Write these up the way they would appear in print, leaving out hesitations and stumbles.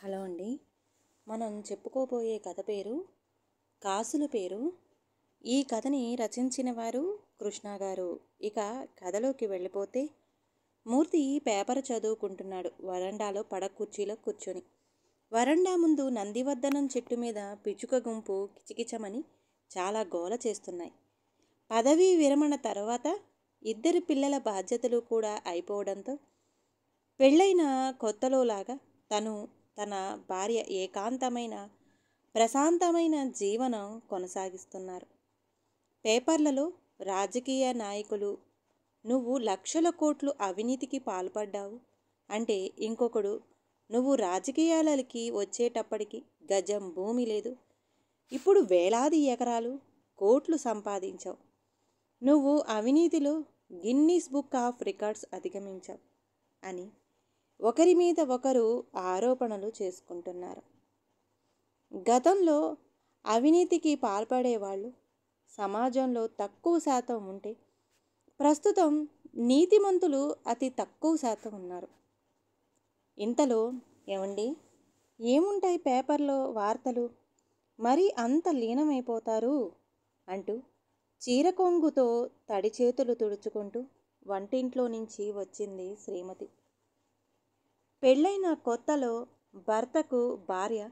Hello అండి. మనం చెప్పుకోబోయే కథ పేరు కాసుల పేరు. ఈ కథని రచించిన వారు కృష్ణ గారు. ఇక కథలోకి వెళ్ళిపోతే, మూర్తి పేపర్ చదువుకుంటున్నాడు వరండాలో పడక కుర్చీలో కూర్చొని. వరండా ముందు నందివర్ధనం చెట్టు మీద పిచ్చుక గుంపు కిచకిచమని చాలా గోల చేస్తున్నాయి. పదవీ విరమణ తర్వాత ఇద్దరు పిల్లల బాధ్యతలు కూడా అయిపోవడంతో పెళ్ళైన కొత్తలోలాగా తన భార్య ఏకాంతమైన ప్రశాంతమైన జీవనం కొనసాగిస్తున్నారు. పేపర్లలో రాజకీయ నాయకులు నువ్వు లక్షల కోట్లు అవినీతికి పాల్పడ్డావు అంటే, ఇంకొకడు నువ్వు రాజకీయాలకి వచ్చేటప్పటికి గజం భూమి లేదు, ఇప్పుడు వేలాది ఎకరాలు కోట్లు సంపాదించావు, నువ్వు అవినీతిలో గిన్నీస్ బుక్ ఆఫ్ రికార్డ్స్ అధిగమించావు అని ఒకరి మీద ఒకరు ఆరోపణలు చేసుకుంటున్నారు. గతంలో అవినీతికి పాల్పడేవాళ్ళు సమాజంలో తక్కువ శాతం ఉంటే, ప్రస్తుతం నీతిమంతులు అతి తక్కువ శాతం ఉన్నారు. ఇంతలో ఏమండి, ఏముంటాయి పేపర్లో వార్తలు, మరీ అంత లీనమైపోతారు అంటూ చీరకొంగుతో తడి చేతులు తుడుచుకుంటూ వంటింట్లో నుంచి వచ్చింది శ్రీమతి. పెళ్ళైన కొత్తలో భర్తకు భార్య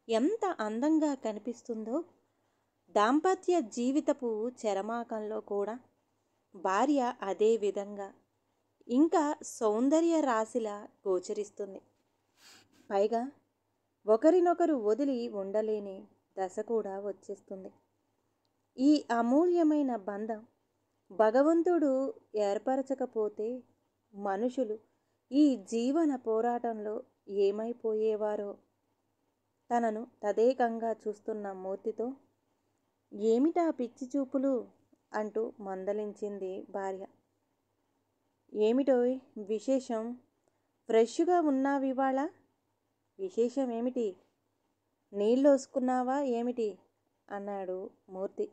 ఎంత అందంగా కనిపిస్తుందో, దాంపత్య జీవితపు చరమాకంలో కూడా భార్య అదే విధంగా ఇంకా సౌందర్య రాశిలా గోచరిస్తుంది. పైగా ఒకరినొకరు వదిలి ఉండలేని దశ కూడా వచ్చేస్తుంది. ఈ అమూల్యమైన బంధం భగవంతుడు ఏర్పరచకపోతే మనుషులు ఈ జీవన పోరాటంలో ఏమైపోయేవారో. తనను తదేకంగా చూస్తున్న మూర్తితో, ఏమిటా పిచ్చి చూపులు అంటూ మందలించింది భార్య. ఏమిటోయ్ విశేషం, ఫ్రెష్గా ఉన్నావివాళ, విశేషం ఏమిటి, నీళ్ళోసుకున్నావా ఏమిటి అన్నాడు మూర్తి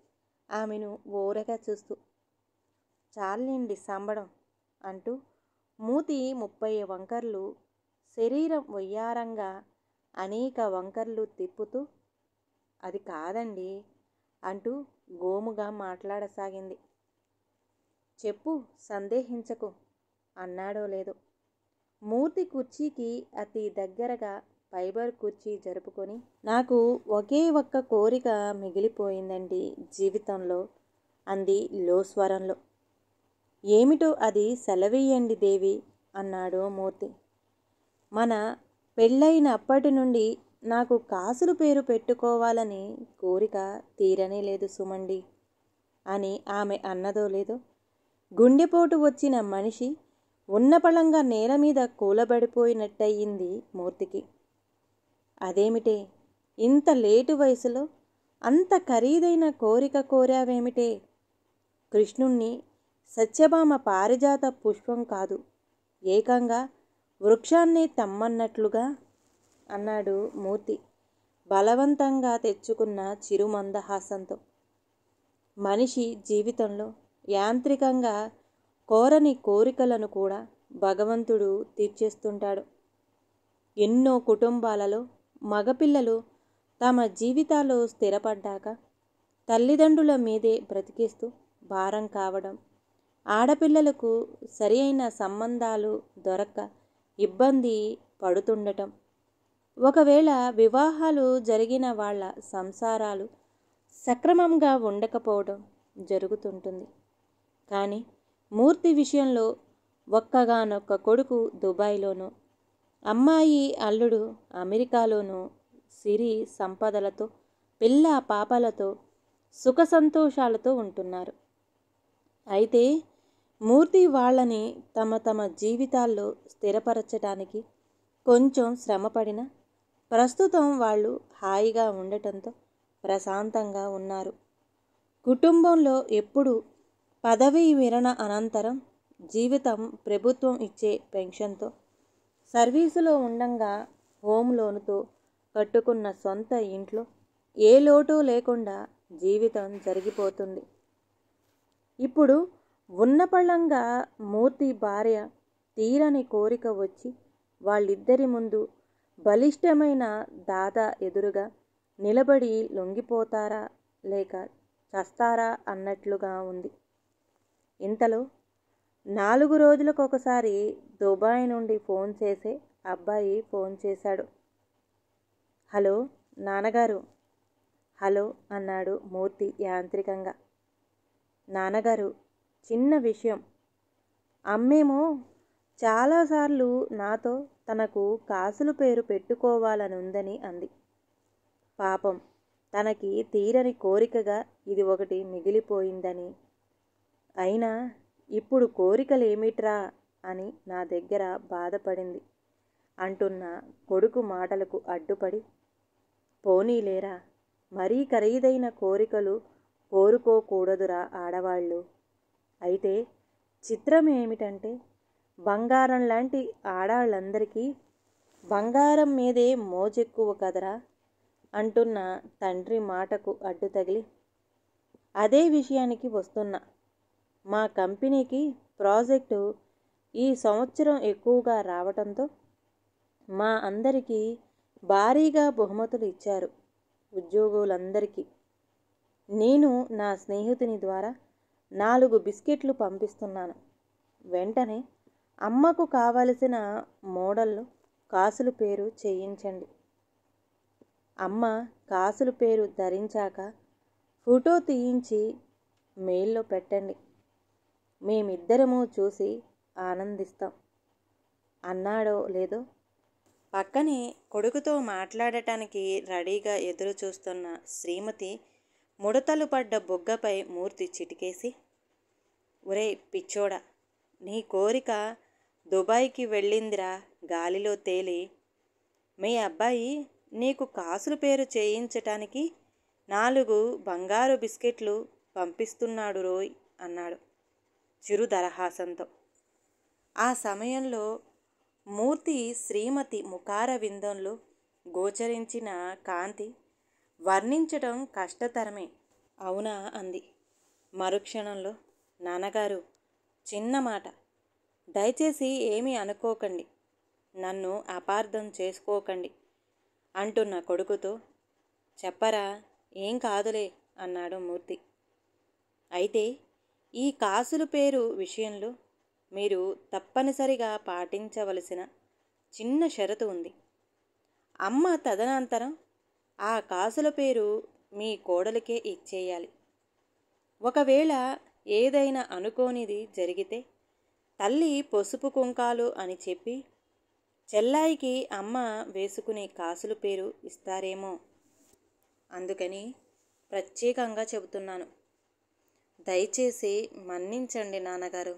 ఆమెను ఓరగా చూస్తూ. చాలండి సంబడం అంటూ మూతి 30 వంకర్లు, శరీరం వయ్యారంగా అనేక వంకర్లు తిప్పుతూ, అది కాదండి అంటూ గోముగా మాట్లాడసాగింది. చెప్పు, సందేహించకు అన్నాడో లేదో మూర్తి కుర్చీకి అతి దగ్గరగా ఫైబర్ కుర్చీ జరుపుకొని, నాకు ఒకే ఒక్క కోరిక మిగిలిపోయిందండి జీవితంలో అంది లో స్వరంలో. ఏమిటో అది సెలవీయండి దేవి అన్నాడు మూర్తి. మన పెళ్ళైనప్పటి నుండి నాకు కాసుల పేరు పెట్టుకోవాలని కోరిక తీరనే లేదు సుమండి అని ఆమె అన్నదో లేదో, గుండెపోటు వచ్చిన మనిషి ఉన్నపళంగా నేల మీద కూలబడిపోయినట్టయింది మూర్తికి. అదేమిటే, ఇంత లేటు వయసులో అంత ఖరీదైన కోరిక కోరావేమిటే, కృష్ణుణ్ణి సత్యభామ పారిజాత పుష్పం కాదు, ఏకంగా వృక్షాన్నే తెమ్మన్నట్లుగా అన్నాడు మూర్తి బలవంతంగా తెచ్చుకున్న చిరుమందహాసంతో. మనిషి జీవితంలో యాంత్రికంగా కోరని కోరికలను కూడా భగవంతుడు తీర్చేస్తుంటాడు. ఎన్నో కుటుంబాలలో మగపిల్లలు తమ జీవితాల్లో స్థిరపడ్డాక తల్లిదండ్రుల మీదే బ్రతికేస్తూ భారం కావడం, ఆడపిల్లలకు సరి అయిన సంబంధాలు దొరక్క ఇబ్బంది పడుతుండటం, ఒకవేళ వివాహాలు జరిగిన వాళ్ళ సంసారాలు సక్రమంగా ఉండకపోవడం జరుగుతుంటుంది. కానీ మూర్తి విషయంలో ఒక్కగానొక్క కొడుకు దుబాయ్లోనూ, అమ్మాయి అల్లుడు అమెరికాలోనూ సిరి సంపదలతో పిల్ల పాపలతో సుఖ సంతోషాలతో ఉంటున్నారు. అయితే మూర్తి వాళ్ళని తమ జీవితాల్లో స్థిరపరచడానికి కొంచెం శ్రమపడిన ప్రస్తుతం వాళ్ళు హాయిగా ఉండటంతో ప్రశాంతంగా ఉన్నారు. కుటుంబంలో ఎప్పుడు పదవీ విరమణ అనంతరం జీవితం ప్రభుత్వం ఇచ్చే పెన్షన్తో, సర్వీసులో ఉండంగా హోమ్ లోనుతో కట్టుకున్న సొంత ఇంట్లో ఏ లోటు లేకుండా జీవితం జరిగిపోతుంది. ఇప్పుడు ఉన్నపళంగా మూర్తి భార్య తీరని కోరిక వచ్చి వాళ్ళిద్దరి ముందు బలిష్టమైన దాత ఎదురుగా నిలబడి లొంగిపోతారా లేక చస్తారా అన్నట్లుగా ఉంది. ఇంతలో 4 రోజులకొకసారి దుబాయ్ నుండి ఫోన్ చేసే అబ్బాయి ఫోన్ చేశాడు. హలో నాన్నగారు. హలో అన్నాడు మూర్తి యాంత్రికంగా. నాన్నగారు, చిన్న విషయం. అమ్మేమో చాలాసార్లు నాతో తనకు కాసుల పేరు పెట్టుకోవాలనుందని అంది. పాపం, తనకి తీరని కోరికగా ఇది ఒకటి మిగిలిపోయిందని. అయినా ఇప్పుడు కోరికలేమిట్రా అని నా దగ్గర బాధపడింది అంటున్న కొడుకు మాటలకు అడ్డుపడి, పోనీలేరా, మరీ ఖరీదైన కోరికలు కోరుకోకూడదురా ఆడవాళ్ళు. అయితే చిత్రం ఏమిటంటే బంగారం లాంటి ఆడాళ్ళందరికీ బంగారం మీదే మోజెక్కువ కదరా అంటున్న తండ్రి మాటకు అడ్డు తగిలి, అదే విషయానికి వస్తున్నా. మా కంపెనీకి ప్రాజెక్టు ఈ సంవత్సరం ఎక్కువగా రావటంతో మా అందరికీ భారీగా బహుమతులు ఇచ్చారు ఉద్యోగులందరికీ. నేను నా స్నేహితుని ద్వారా 4 బిస్కెట్లు పంపిస్తున్నాను. వెంటనే అమ్మకు కావలసిన మోడల్లో కాసుల పేరు చేయించండి. అమ్మ కాసుల పేరు ధరించాక ఫోటో తీయించి మెయిల్లో పెట్టండి. మేమిద్దరము చూసి ఆనందిస్తాం. అన్నాడో లేదో పక్కనే కొడుకుతో మాట్లాడటానికి రెడీగా ఎదురు చూస్తున్న శ్రీమతి ముడతలు పడ్డ బుగ్గపై మూర్తి చిటికేసి, ఒరే పిచ్చోడా, నీ కోరిక దుబాయ్కి వెళ్ళిందిరా గాలిలో తేలి. మీ అబ్బాయి నీకు కాసుల పేరు చేయించటానికి 4 బంగారు బిస్కెట్లు పంపిస్తున్నాడు రోయ్ అన్నాడు చిరు దరహాసంతో. ఆ సమయంలో మూర్తి శ్రీమతి ముఖార విందంలో గోచరించిన కాంతి వర్ణించటం కష్టతరమే. అవునా అంది మరుక్షణంలో. నాన్నగారు, చిన్న మాట, దయచేసి ఏమీ అనుకోకండి, నన్ను అపార్థం చేసుకోకండి అంటున్న కొడుకుతో, చెప్పరా, ఏం కాదులే అన్నాడు మూర్తి. అయితే ఈ కాసుల పేరు విషయంలో మీరు తప్పనిసరిగా పాటించవలసిన చిన్న షరతు ఉంది. అమ్మ తదనంతరం ఆ కాసుల పేరు మీ కోడలికే ఇచ్చేయాలి. ఒకవేళ ఏదైనా అనుకోనిది జరిగితే తల్లి పసుపు కుంకాలు అని చెప్పి చెల్లాయికి అమ్మ వేసుకునే కాసుల పేరు ఇస్తారేమో. అందుకని ప్రత్యేకంగా చెబుతున్నాను. దయచేసి మన్నించండి నాన్నగారు.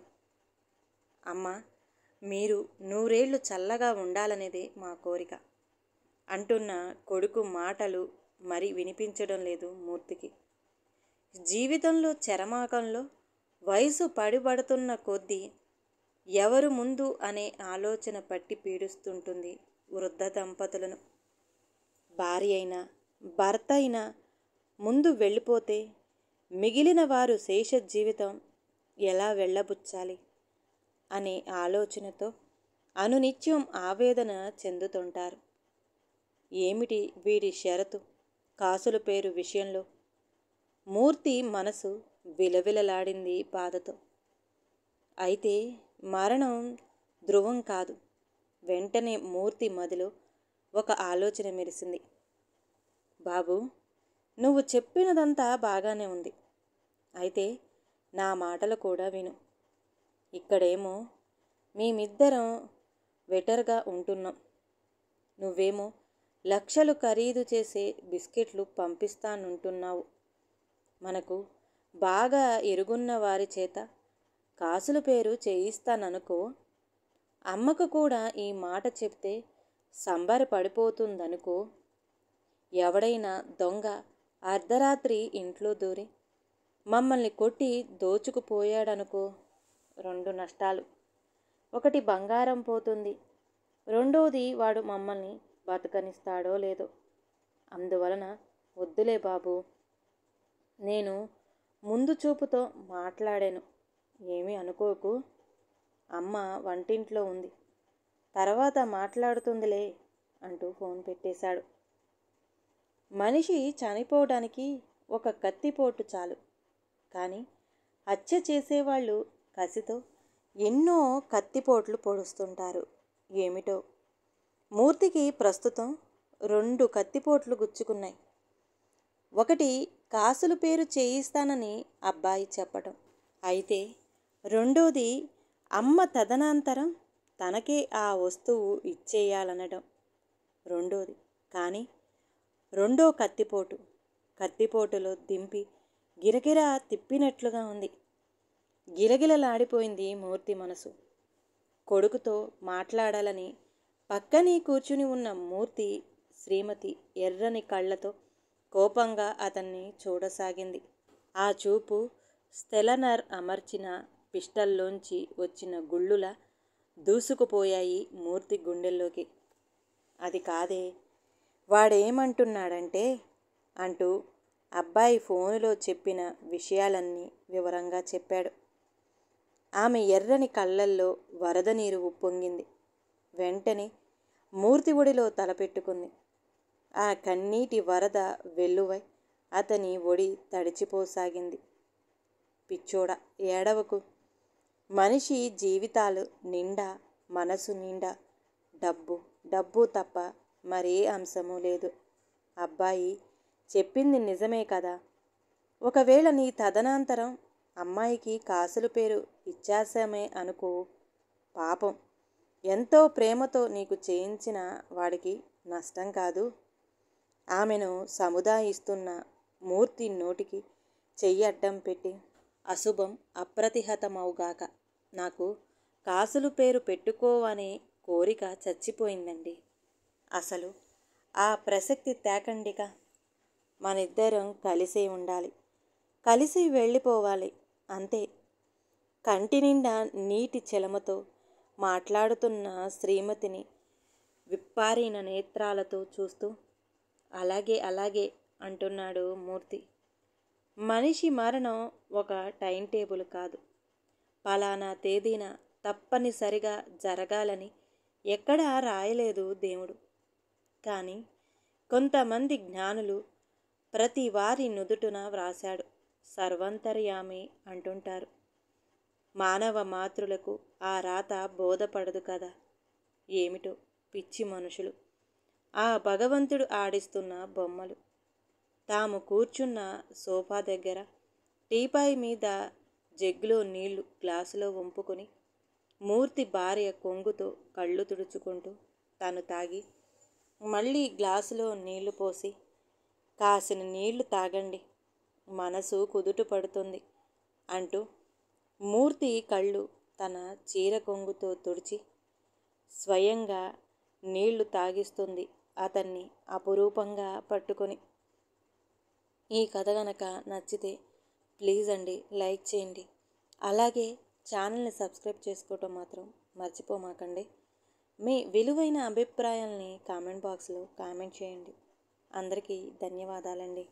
అమ్మ, మీరు 100 ఏళ్ళు చల్లగా ఉండాలనేదే మా కోరిక అంటున్న కొడుకు మాటలు మరి వినిపించడం లేదు మూర్తికి. జీవితంలో చరమాకంలో వయసు పడిపడుతున్న కొద్దీ ఎవరు ముందు అనే ఆలోచన పట్టి పీడిస్తుంటుంది వృద్ధ దంపతులను. భార్య అయినా భర్త అయినా ముందు వెళ్ళిపోతే మిగిలిన వారు శేష జీవితం ఎలా వెళ్ళబుచ్చాలి అనే ఆలోచనతో అనునిత్యం ఆవేదన చెందుతుంటారు. ఏమిటి వీడి షరతు కాసుల పేరు విషయంలో? మూర్తి మనసు విలవిలలాడింది బాధతో. అయితే మరణం ధ్రువం కాదు. వెంటనే మూర్తి మదిలో ఒక ఆలోచన మెరిసింది. బాబు, నువ్వు చెప్పినదంతా బాగానే ఉంది. అయితే నా మాటలు కూడా విను. ఇక్కడేమో మేమిద్దరం వెటర్గా ఉంటున్నాం. నువ్వేమో లక్షలు ఖరీదు చేసే బిస్కెట్లు పంపిస్తానంటున్నావు. మనకు బాగా ఎరుగున్న వారి చేత కాసుల పేరు చేయిస్తాననుకో. అమ్మకు కూడా ఈ మాట చెప్తే సంబరపడిపోతుందనుకో. ఎవడైనా దొంగ అర్ధరాత్రి ఇంట్లో దూరి మమ్మల్ని కొట్టి దోచుకుపోయాడనుకో. 2 నష్టాలు. ఒకటి బంగారం పోతుంది, రెండోది వాడు మమ్మల్ని బతకనిస్తాడో లేదో. అందువలన వద్దులే బాబు. నేను ముందు చూపుతో మాట్లాడాను, ఏమీ అనుకోకు. అమ్మ వంటింట్లో ఉంది, తర్వాత మాట్లాడుతుందిలే అంటూ ఫోన్ పెట్టేశాడు. మనిషి చనిపోవడానికి ఒక కత్తిపోటు చాలు, కానీ హత్య చేసేవాళ్ళు కసితో ఎన్నో కత్తిపోట్లు పొడుస్తుంటారు. ఏమిటో మూర్తికి ప్రస్తుతం 2 కత్తిపోట్లు గుచ్చుకున్నాయి. ఒకటి కాసుల పేరు చేయిస్తానని అబ్బాయి చెప్పటం, అయితే రెండోది అమ్మ తదనంతరం తనకే ఆ వస్తువు ఇచ్చేయాలనడం రెండోది. కానీ రెండో కత్తిపోటులో దింపి గిరగిరా తిప్పినట్లుగా ఉంది. గిలగిలలాడిపోయింది మూర్తి మనసు. కొడుకుతో మాట్లాడాలని పక్కనే కూర్చుని ఉన్న మూర్తి శ్రీమతి ఎర్రని కళ్ళతో కోపంగా అతన్ని చూడసాగింది. ఆ చూపు స్టెలనర్ అమర్చిన పిస్టల్లోంచి వచ్చిన గుళ్ళులా దూసుకుపోయాయి మూర్తి గుండెల్లోకి. అది కాదే, వాడేమంటున్నాడంటే అంటూ అబ్బాయి ఫోనులో చెప్పిన విషయాలన్నీ వివరంగా చెప్పాడు. ఆమె ఎర్రని కళ్ళల్లో వరద నీరు ఉప్పొంగింది. వెంటనే మూర్తి ఒడిలో తలపెట్టుకుంది. ఆ కన్నీటి వరద వెల్లువై అతని ఒడి తడిచిపోసాగింది. పిచ్చోడా, ఏడవకు. మనిషి జీవితాలు నిండా, మనసు నిండా డబ్బు తప్ప మరే అంశమూ లేదు. అబ్బాయి చెప్పింది నిజమే కదా. ఒకవేళ నీ తదనంతరం అమ్మాయికి కాసుల పేరు ఇచ్చేసామే అనుకో, పాపం ఎంతో ప్రేమతో నీకు చేయించిన వాడికి నష్టం కాదు. ఆమెను సముదాయిస్తున్న మూర్తి నోటికి చెయ్యి అడ్డం పెట్టి, అశుభం అప్రతిహతమవుగాక. నాకు కాసుల పేరు పెట్టుకోవనే కోరిక చచ్చిపోయిందండి. అసలు ఆ ప్రసక్తి తేకండిక. మనిద్దరం కలిసే ఉండాలి, కలిసి వెళ్ళిపోవాలి, అంతే. కంటి నిండా నీటి చెలమతో మాట్లాడుతున్న శ్రీమతిని విప్పారిన నేత్రాలతో చూస్తూ అలాగే అంటున్నాడు మూర్తి. మనిషి మరణం ఒక టైం టేబుల్ కాదు. పలానా తేదీన తప్పనిసరిగా జరగాలని ఎక్కడా రాయలేదు దేవుడు. కానీ కొంతమంది జ్ఞానులు ప్రతి వారి నుదుటున వ్రాశాడు. సర్వంతర్యామి అంటుంటారు. మానవ మాతృలకు ఆ రాత బోధపడదు కదా. ఏమిటో పిచ్చి మనుషులు, ఆ భగవంతుడు ఆడిస్తున్న బొమ్మలు. తాము కూర్చున్న సోఫా దగ్గర టీపాయ్ మీద జగ్గులో నీళ్లు గ్లాసులో వంపుకొని మూర్తి భార్య కొంగుతో కళ్ళు తుడుచుకుంటూ తను తాగి మళ్ళీ గ్లాసులో నీళ్లు పోసి, కాసిన నీళ్లు తాగండి, మనసు కుదుట పడుతుంది అంటూ మూర్తి కళ్ళు తన చీర కొంగుతో తుడిచి స్వయంగా నీళ్లు తాగిస్తుంది అతన్ని అపురూపంగా పట్టుకొని. ఈ కథ గనక నచ్చితే ప్లీజ్ అండి లైక్ చేయండి. అలాగే ఛానల్ని సబ్స్క్రైబ్ చేసుకోవటం మాత్రం మర్చిపోమాకండి. మీ విలువైన అభిప్రాయాల్ని కామెంట్ బాక్స్లో కామెంట్ చేయండి. అందరికీ ధన్యవాదాలండి.